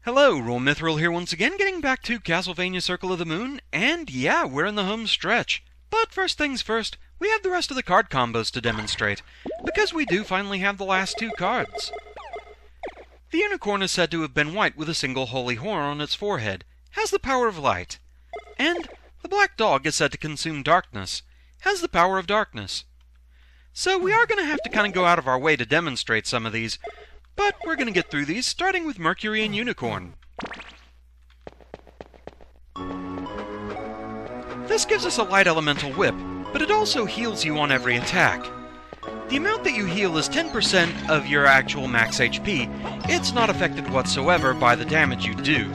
Hello, Roll Mithril here once again, getting back to Castlevania Circle of the Moon, and yeah, we're in the home stretch. But first things first, we have the rest of the card combos to demonstrate, because we do finally have the last two cards. The Unicorn is said to have been white with a single holy horn on its forehead, has the power of light. And the Black Dog is said to consume darkness, has the power of darkness. So we are going to have to kind of go out of our way to demonstrate some of these, but we're going to get through these, starting with Mercury and Unicorn. This gives us a light elemental whip, but it also heals you on every attack. The amount that you heal is 10% of your actual max HP. It's not affected whatsoever by the damage you do.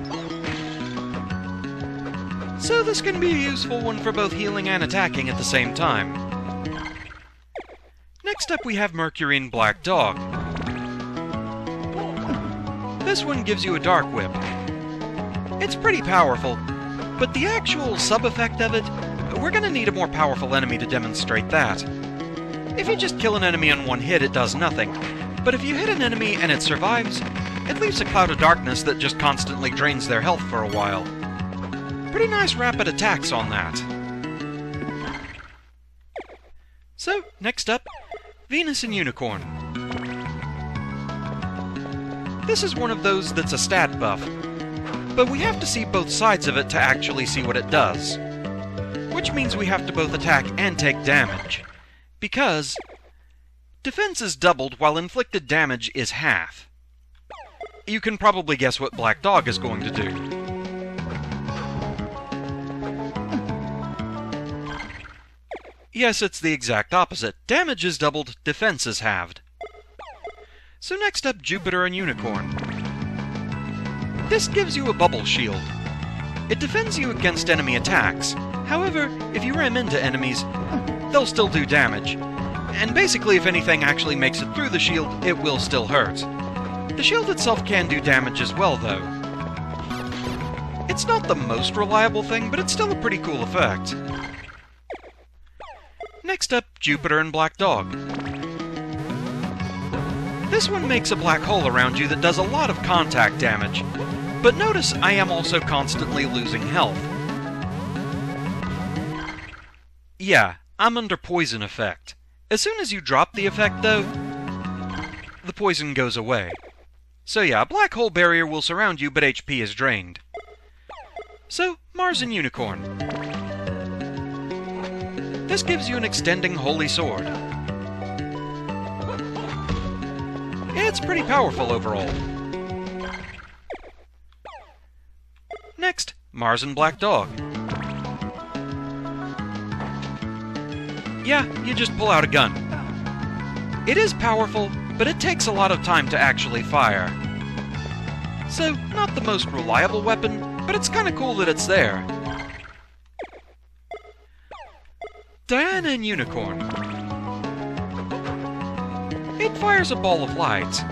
So this can be a useful one for both healing and attacking at the same time. Next up we have Mercury and Black Dog. This one gives you a Dark Whip. It's pretty powerful, but the actual sub-effect of it, we're going to need a more powerful enemy to demonstrate that. If you just kill an enemy on one hit, it does nothing, but if you hit an enemy and it survives, it leaves a cloud of darkness that just constantly drains their health for a while. Pretty nice rapid attacks on that. So, next up, Venus and Unicorn. This is one of those that's a stat buff, but we have to see both sides of it to actually see what it does. Which means we have to both attack and take damage, because defense is doubled while inflicted damage is half. You can probably guess what Black Dog is going to do. Yes, it's the exact opposite. Damage is doubled, defense is halved. So next up, Jupiter and Unicorn. This gives you a bubble shield. It defends you against enemy attacks. However, if you ram into enemies, they'll still do damage. And basically, if anything actually makes it through the shield, it will still hurt. The shield itself can do damage as well, though. It's not the most reliable thing, but it's still a pretty cool effect. Next up, Jupiter and Black Dog. This one makes a black hole around you that does a lot of contact damage, but notice I am also constantly losing health. Yeah, I'm under poison effect. As soon as you drop the effect, though, the poison goes away. So yeah, a black hole barrier will surround you, but HP is drained. So, Mars and Unicorn. This gives you an extending holy sword. It's pretty powerful overall. Next, Mars and Black Dog. Yeah, you just pull out a gun. It is powerful, but it takes a lot of time to actually fire. So, not the most reliable weapon, but it's kinda cool that it's there. Diana and Unicorn. It fires a ball of light.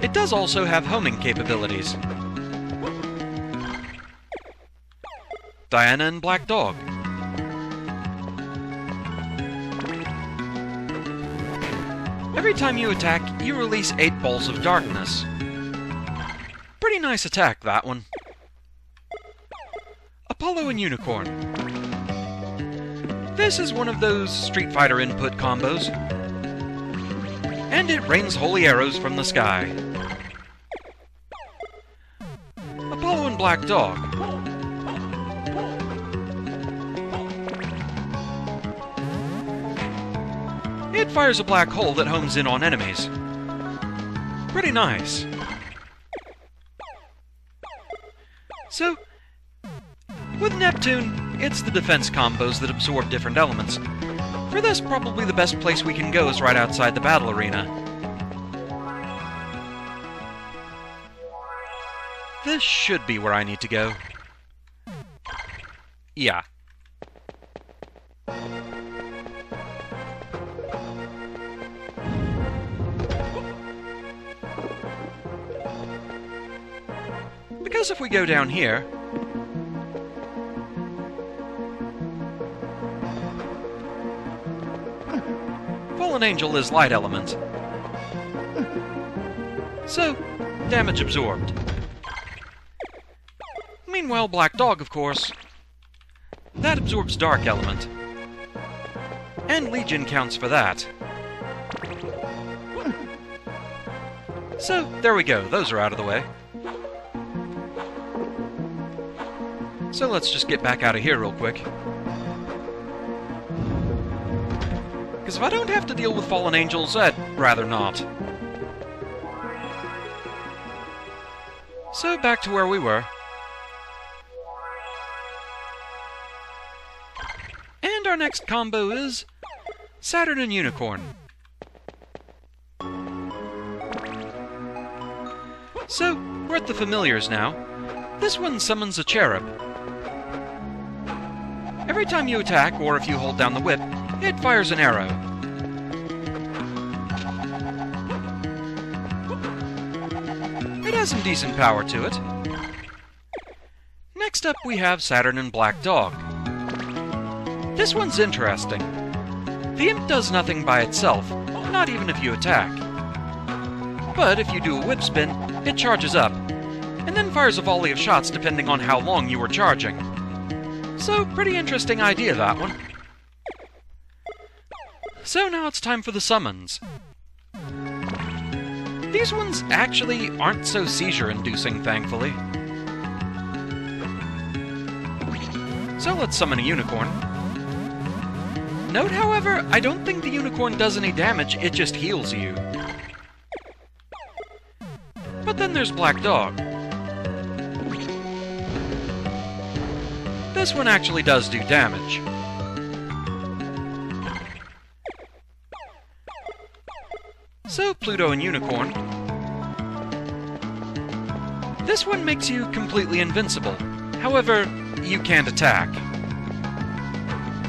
It does also have homing capabilities. Diana and Black Dog. Every time you attack, you release 8 balls of darkness. Pretty nice attack, that one. Apollo and Unicorn. This is one of those Street Fighter input combos. And it rains holy arrows from the sky. Apollo and Black Dog. It fires a black hole that homes in on enemies. Pretty nice. So, with Neptune, it's the defense combos that absorb different elements. For this, probably the best place we can go is right outside the battle arena. This should be where I need to go. Yeah. Because if we go down here, Fallen Angel is light element. So, damage absorbed. Meanwhile, Black Dog, of course, that absorbs dark element. And Legion counts for that. So, there we go. Those are out of the way. So let's just get back out of here real quick. Because if I don't have to deal with Fallen Angels, I'd rather not. So, back to where we were. And our next combo is Saturn and Unicorn. So, we're at the familiars now. This one summons a cherub. Every time you attack, or if you hold down the whip, it fires an arrow. It has some decent power to it. Next up we have Saturn and Black Dog. This one's interesting. The imp does nothing by itself, not even if you attack. But if you do a whip spin, it charges up, and then fires a volley of shots depending on how long you were charging. So, pretty interesting idea, that one. So now it's time for the summons. These ones actually aren't so seizure-inducing, thankfully. So let's summon a unicorn. Note, however, I don't think the unicorn does any damage, it just heals you. But then there's Black Dog. This one actually does do damage. So, Pluto and Unicorn. This one makes you completely invincible. However, you can't attack.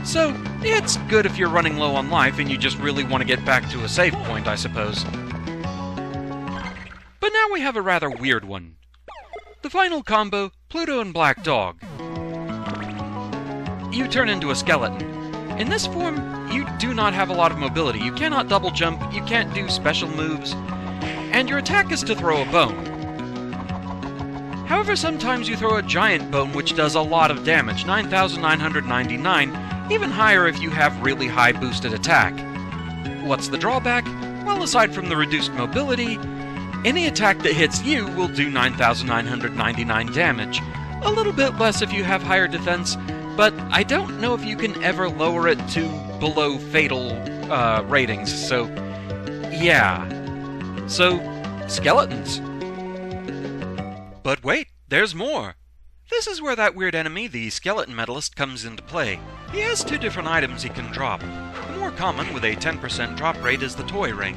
So, it's good if you're running low on life and you just really want to get back to a save point, I suppose. But now we have a rather weird one. The final combo, Pluto and Black Dog. You turn into a skeleton. In this form, you do not have a lot of mobility. You cannot double jump, you can't do special moves, and your attack is to throw a bone. However, sometimes you throw a giant bone which does a lot of damage, 9,999, even higher if you have really high boosted attack. What's the drawback? Well, aside from the reduced mobility, any attack that hits you will do 9,999 damage. A little bit less if you have higher defense, but I don't know if you can ever lower it to below fatal ratings, so yeah. So, skeletons. But wait, there's more! This is where that weird enemy, the Skeleton Medalist, comes into play. He has two different items he can drop. The more common, with a 10% drop rate, is the Toy Ring.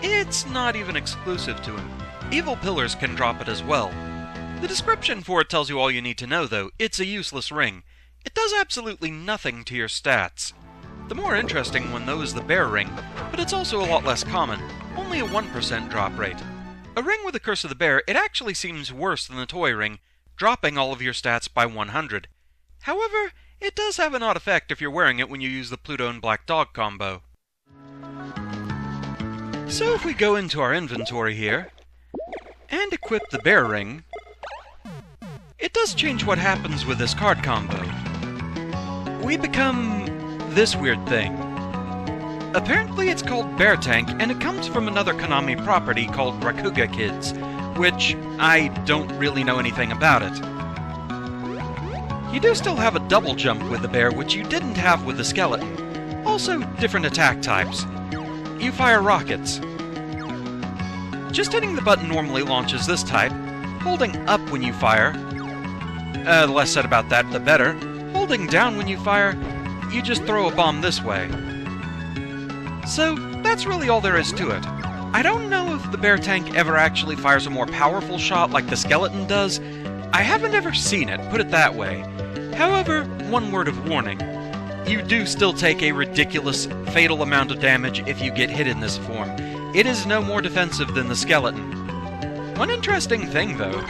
It's not even exclusive to him. Evil Pillars can drop it as well. The description for it tells you all you need to know, though. It's a useless ring. It does absolutely nothing to your stats. The more interesting one, though, is the Bear Ring, but it's also a lot less common, only a 1% drop rate. A ring with the Curse of the Bear, it actually seems worse than the Toy Ring, dropping all of your stats by 100. However, it does have an odd effect if you're wearing it when you use the Pluto and Black Dog combo. So if we go into our inventory here, and equip the Bear Ring, it does change what happens with this card combo. We become this weird thing. Apparently it's called Bear Tank, and it comes from another Konami property called Rakuga Kids, which I don't really know anything about it. You do still have a double jump with the bear, which you didn't have with the skeleton. Also, different attack types. You fire rockets. Just hitting the button normally launches this type. Holding up when you fire, the less said about that, the better. Holding down when you fire, you just throw a bomb this way. So, that's really all there is to it. I don't know if the Bear Tank ever actually fires a more powerful shot like the skeleton does. I haven't ever seen it, put it that way. However, one word of warning. You do still take a ridiculous, fatal amount of damage if you get hit in this form. It is no more defensive than the skeleton. One interesting thing, though.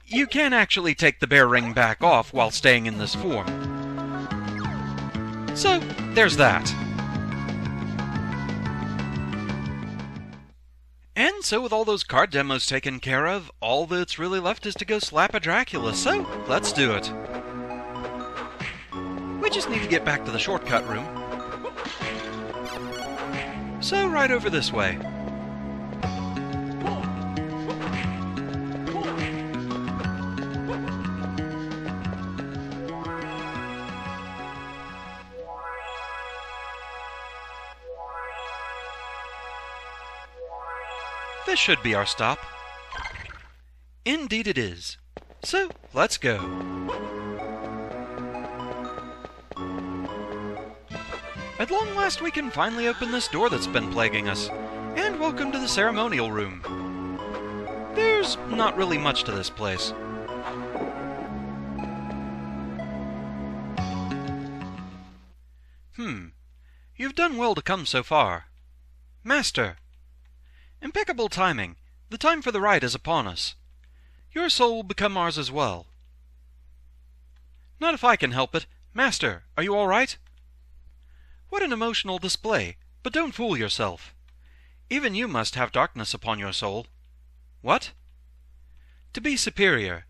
You can actually take the Bear Ring back off while staying in this form. So, there's that. so with all those card demos taken care of, all that's really left is to go slap a Dracula, so let's do it. We just need to get back to the shortcut room. So right over this way. This should be our stop. Indeed it is. So, let's go. At long last we can finally open this door that's been plaguing us. And welcome to the Ceremonial Room. There's not really much to this place. You've done well to come so far. Master! Impeccable timing. The time for the rite is upon us. Your soul will become ours as well. Not if I can help it. Master, are you all right? What an emotional display. But don't fool yourself. Even you must have darkness upon your soul. What? To be superior.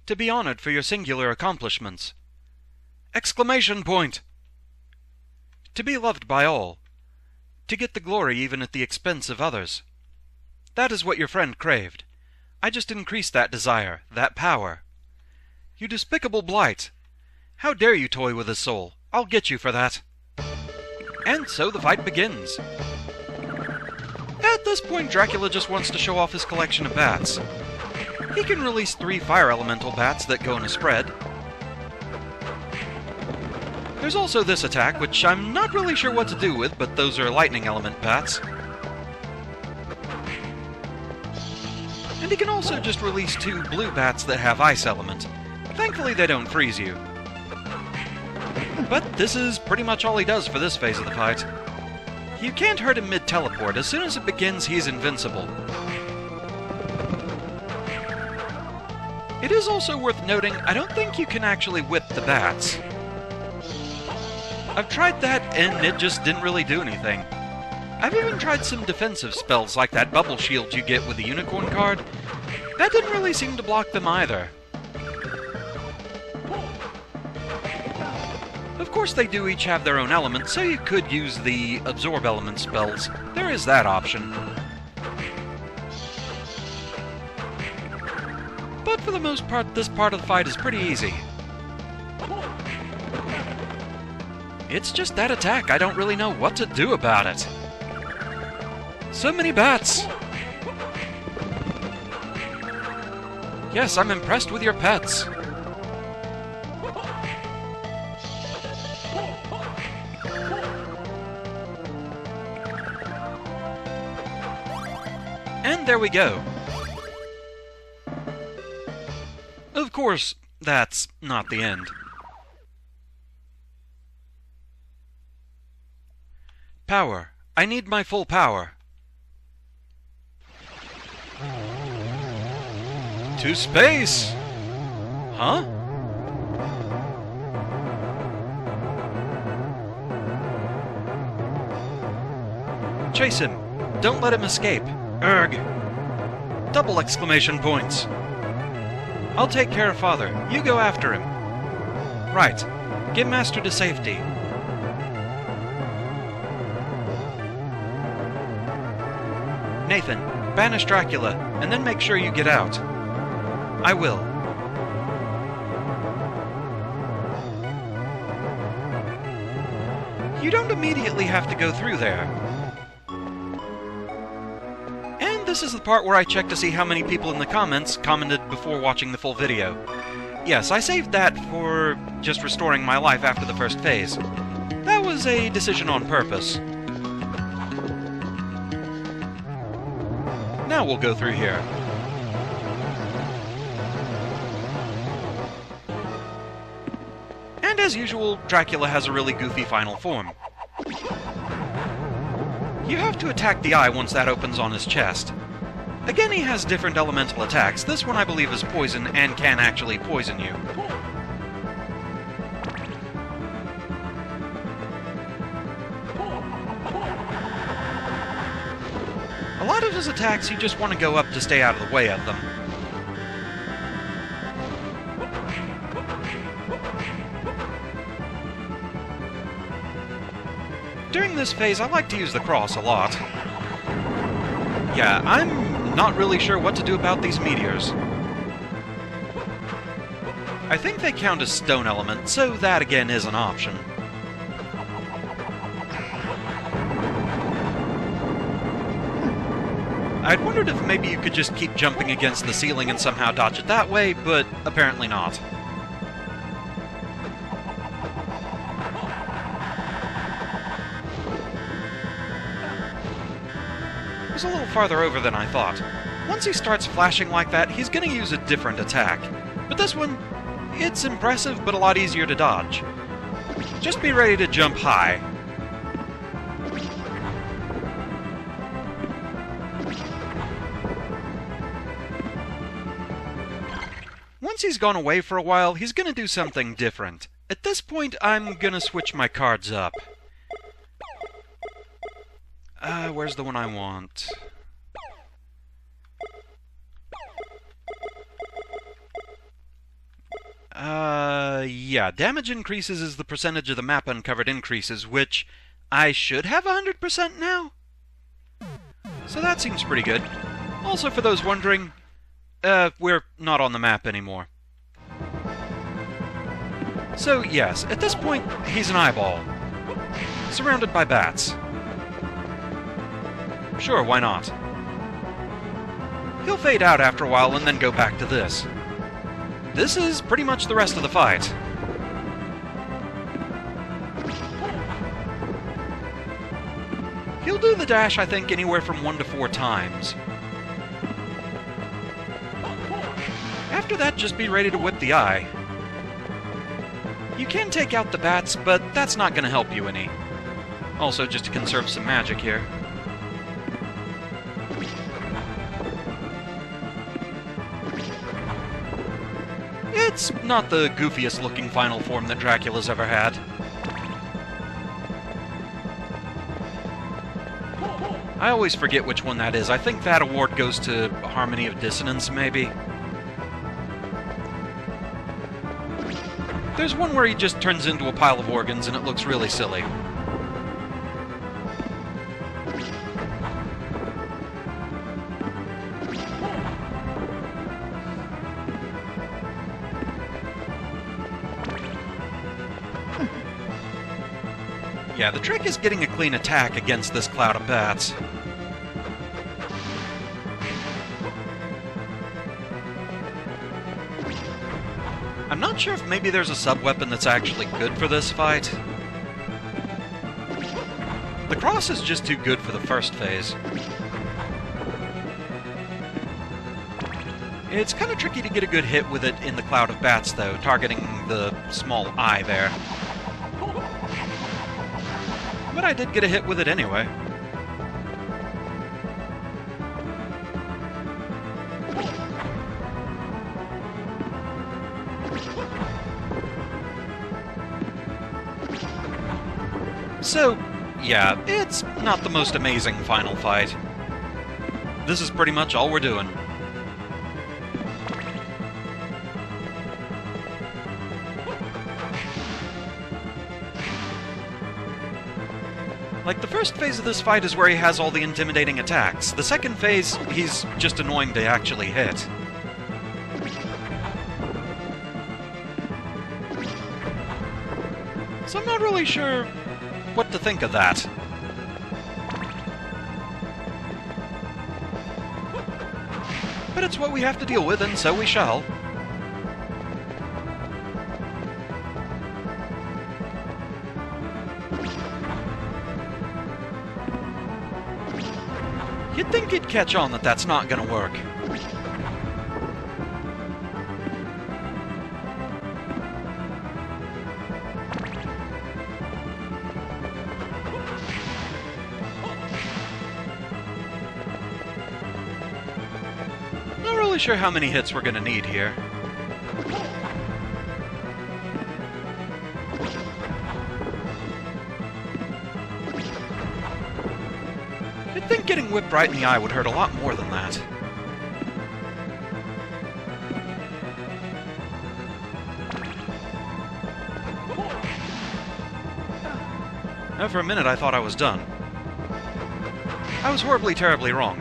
To be honored for your singular accomplishments. Exclamation point! To be loved by all. To get the glory even at the expense of others. That is what your friend craved. I just increased that desire, that power. You despicable blight! How dare you toy with his soul? I'll get you for that. And so the fight begins. At this point, Dracula just wants to show off his collection of bats. He can release 3 fire elemental bats that go in a spread. There's also this attack, which I'm not really sure what to do with, but those are lightning element bats. And he can also just release 2 blue bats that have ice element. Thankfully they don't freeze you. But this is pretty much all he does for this phase of the fight. You can't hurt him mid-teleport. As soon as it begins, he's invincible. It is also worth noting, I don't think you can actually whip the bats. I've tried that, and it just didn't really do anything. I've even tried some defensive spells like that bubble shield you get with the Unicorn card. That didn't really seem to block them either. Of course they do each have their own element, so you could use the absorb element spells. There is that option. But for the most part, this part of the fight is pretty easy. It's just that attack, I don't really know what to do about it. So many bats! Yes, I'm impressed with your pets. And there we go. Of course, that's not the end. Power. I need my full power. To space! Huh? Chase him. Don't let him escape. Urgh. Double exclamation points. I'll take care of Father. You go after him. Right. Get Master to safety. Nathan, banish Dracula, and then make sure you get out. I will. You don't immediately have to go through there. And this is the part where I check to see how many people in the comments commented before watching the full video. Yes, I saved that for just restoring my life after the first phase. That was a decision on purpose. Now we'll go through here. And as usual, Dracula has a really goofy final form. You have to attack the eye once that opens on his chest. Again, he has different elemental attacks. This one I believe is poison and can actually poison you. A lot of those attacks, you just want to go up to stay out of the way of them. During this phase, I like to use the cross a lot. Yeah, I'm not really sure what to do about these meteors. I think they count as stone element, so that again is an option. I'd wondered if maybe you could just keep jumping against the ceiling and somehow dodge it that way, but apparently not. It was a little farther over than I thought. Once he starts flashing like that, he's gonna use a different attack. But this one, it's impressive, but a lot easier to dodge. Just be ready to jump high. Once he's gone away for a while, he's gonna do something different. At this point, I'm gonna switch my cards up. Where's the one I want? Yeah, damage increases as the percentage of the map uncovered increases, which I should have 100% now. So that seems pretty good. Also, for those wondering, we're not on the map anymore. So, yes, at this point, he's an eyeball. Surrounded by bats. Sure, why not? He'll fade out after a while and then go back to this. This is pretty much the rest of the fight. He'll do the dash, I think, anywhere from 1 to 4 times. After that, just be ready to whip the eye. You can take out the bats, but that's not going to help you any. Also, just to conserve some magic here. It's not the goofiest looking final form that Dracula's ever had. I always forget which one that is. I think that award goes to Harmony of Dissonance, maybe. There's one where he just turns into a pile of organs and it looks really silly. Yeah, the trick is getting a clean attack against this cloud of bats. I'm not sure if maybe there's a sub-weapon that's actually good for this fight. The cross is just too good for the first phase. It's kind of tricky to get a good hit with it in the cloud of bats, though, targeting the small eye there. But I did get a hit with it anyway. So, yeah, it's not the most amazing final fight. This is pretty much all we're doing. Like, the first phase of this fight is where he has all the intimidating attacks. The second phase, he's just annoying to actually hit. So I'm not really sure what to think of that. But it's what we have to deal with, and so we shall. You'd think he'd catch on that that's not gonna work. Not really sure how many hits we're gonna need here. You'd think getting whipped right in the eye would hurt a lot more than that. Now, for a minute I thought I was done. I was horribly, terribly wrong.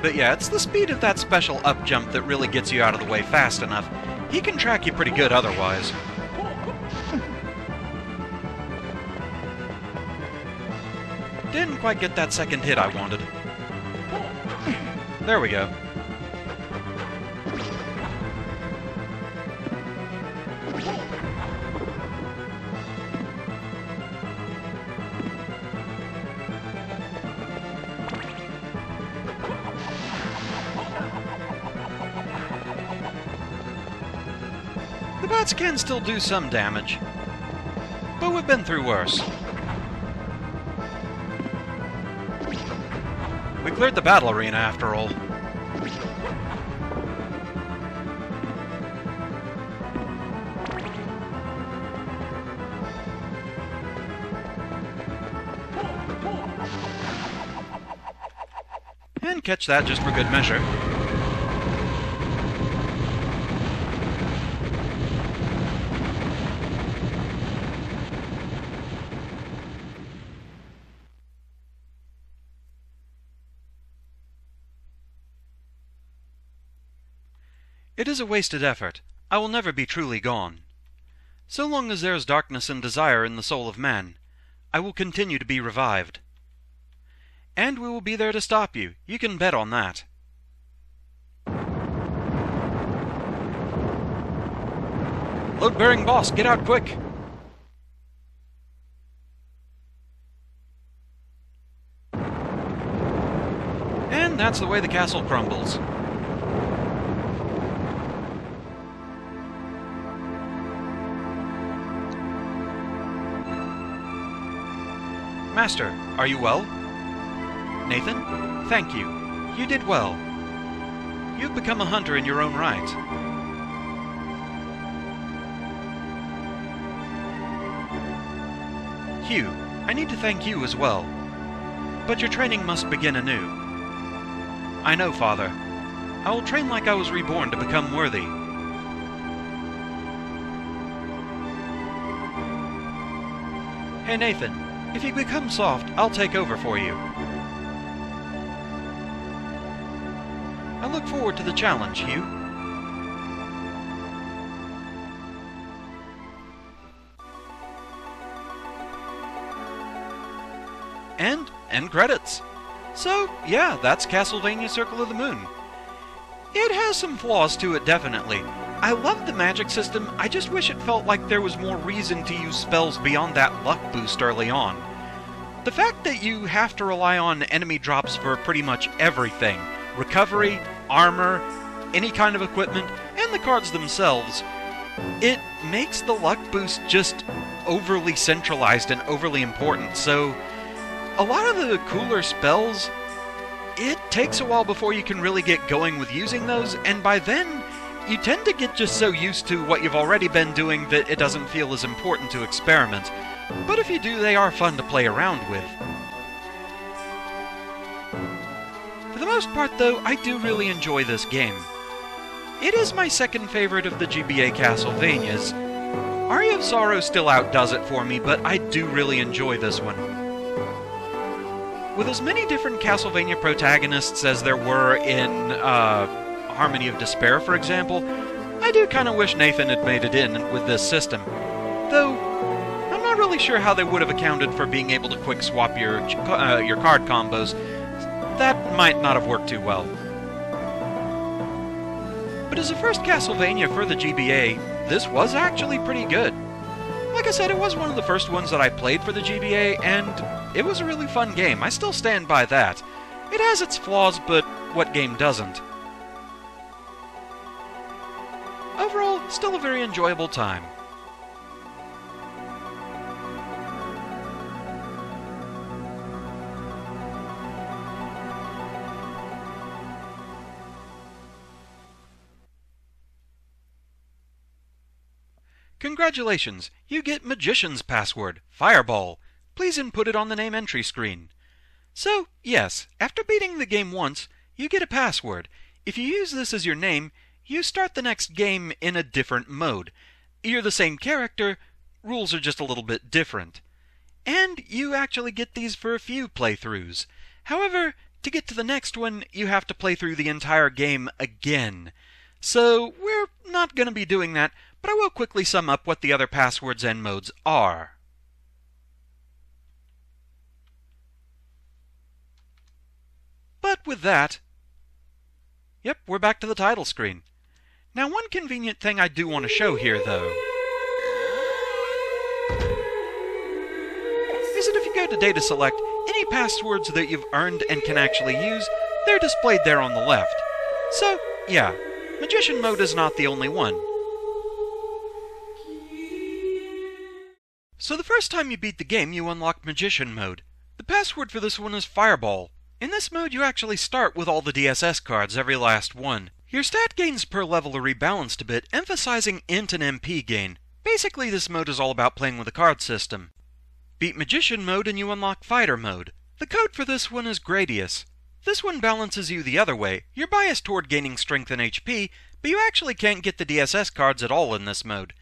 But yeah, it's the speed of that special up jump that really gets you out of the way fast enough. He can track you pretty good otherwise. Didn't quite get that second hit I wanted. There we go. The bats can still do some damage, but we've been through worse. We cleared the battle arena after all. And catch that just for good measure. It is a wasted effort. I will never be truly gone. So long as there is darkness and desire in the soul of man, I will continue to be revived. And we will be there to stop you. You can bet on that. Load-bearing boss, get out quick! And that's the way the castle crumbles. Master, are you well? Nathan, thank you. You did well. You've become a hunter in your own right. Hugh, I need to thank you as well. But your training must begin anew. I know, Father. I will train like I was reborn to become worthy. Hey, Nathan. If you become soft, I'll take over for you. I look forward to the challenge, Hugh. And end credits. So, yeah, that's Castlevania Circle of the Moon. It has some flaws to it, definitely. I love the magic system, I just wish it felt like there was more reason to use spells beyond that luck boost early on. The fact that you have to rely on enemy drops for pretty much everything, recovery, armor, any kind of equipment, and the cards themselves, it makes the luck boost just overly centralized and overly important, so a lot of the cooler spells, it takes a while before you can really get going with using those, and by then, you tend to get just so used to what you've already been doing that it doesn't feel as important to experiment. But if you do, they are fun to play around with. For the most part, though, I do really enjoy this game. It is my second favorite of the GBA Castlevanias. Aria of Sorrow still outdoes it for me, but I do really enjoy this one. With as many different Castlevania protagonists as there were in, Harmony of Despair, for example, I do kind of wish Nathan had made it in with this system. Though, I'm not really sure how they would have accounted for being able to quick swap your card combos. That might not have worked too well. But as a first Castlevania for the GBA, this was actually pretty good. Like I said, it was one of the first ones that I played for the GBA, and it was a really fun game. I still stand by that. It has its flaws, but what game doesn't? Overall, still a very enjoyable time. Congratulations, you get Magician's password, Fireball. Please input it on the name entry screen. So, yes, after beating the game once, you get a password. If you use this as your name, you start the next game in a different mode. You're the same character, rules are just a little bit different. And you actually get these for a few playthroughs. However, to get to the next one, you have to play through the entire game again. So, we're not going to be doing that, but I will quickly sum up what the other passwords and modes are. But with that, yep, we're back to the title screen. Now, one convenient thing I do want to show here, though, is that if you go to Data Select, any passwords that you've earned and can actually use, they're displayed there on the left. So, yeah, Magician mode is not the only one. So the first time you beat the game, you unlock Magician mode. The password for this one is Fireball. In this mode, you actually start with all the DSS cards, every last one. Your stat gains per level are rebalanced a bit, emphasizing int and MP gain. Basically, this mode is all about playing with the card system. Beat Magician mode and you unlock Fighter mode. The code for this one is Gradius. This one balances you the other way. You're biased toward gaining strength and HP, but you actually can't get the DSS cards at all in this mode.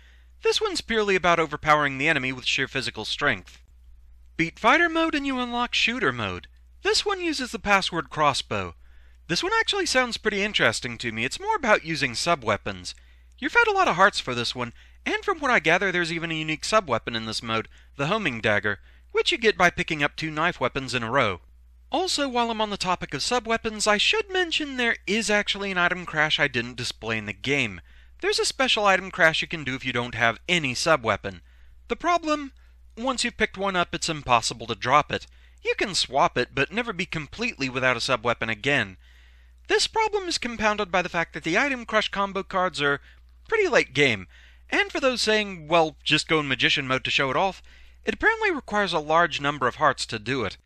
This one's purely about overpowering the enemy with sheer physical strength. Beat Fighter mode and you unlock Shooter mode. This one uses the password Crossbow. This one actually sounds pretty interesting to me. It's more about using sub-weapons. You're fed a lot of hearts for this one, and from what I gather there's even a unique sub-weapon in this mode, the Homing Dagger, which you get by picking up 2 knife weapons in a row. Also, while I'm on the topic of sub-weapons, I should mention there is actually an item crash I didn't display in the game. There's a special item crash you can do if you don't have any sub-weapon. The problem? Once you've picked one up, it's impossible to drop it. You can swap it, but never be completely without a sub-weapon again. This problem is compounded by the fact that the item crush combo cards are pretty late game, and for those saying, well, just go in Magician mode to show it off, it apparently requires a large number of hearts to do it.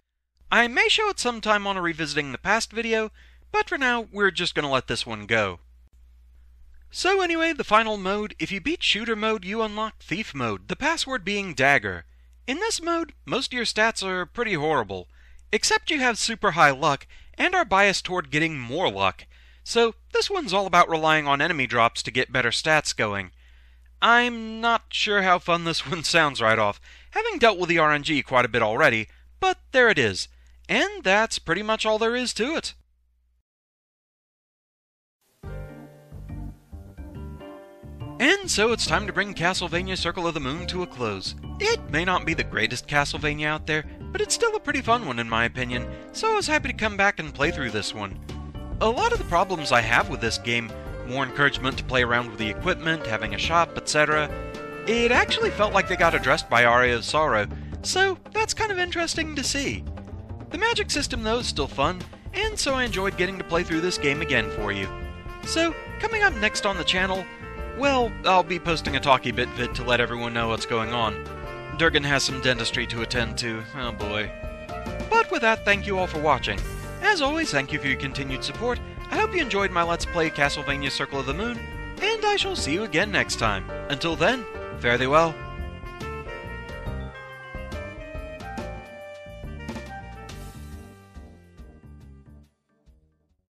I may show it sometime on a Revisiting the Past video, but for now, we're just going to let this one go. So anyway, the final mode, if you beat Shooter mode, you unlock Thief mode, the password being Dagger. In this mode, most of your stats are pretty horrible, except you have super high luck, and are biased toward getting more luck. So, this one's all about relying on enemy drops to get better stats going. I'm not sure how fun this one sounds right off, having dealt with the RNG quite a bit already, but there it is. And that's pretty much all there is to it. And so it's time to bring Castlevania Circle of the Moon to a close. It may not be the greatest Castlevania out there, but it's still a pretty fun one in my opinion, so I was happy to come back and play through this one. A lot of the problems I have with this game, more encouragement to play around with the equipment, having a shop, etc., it actually felt like they got addressed by Aria of Sorrow, so that's kind of interesting to see. The magic system though is still fun, and so I enjoyed getting to play through this game again for you. So, coming up next on the channel, well, I'll be posting a Talkie Bit vid to let everyone know what's going on. Durgan has some dentistry to attend to, oh boy. But with that, thank you all for watching. As always, thank you for your continued support. I hope you enjoyed my Let's Play Castlevania Circle of the Moon, and I shall see you again next time. Until then, fare thee well.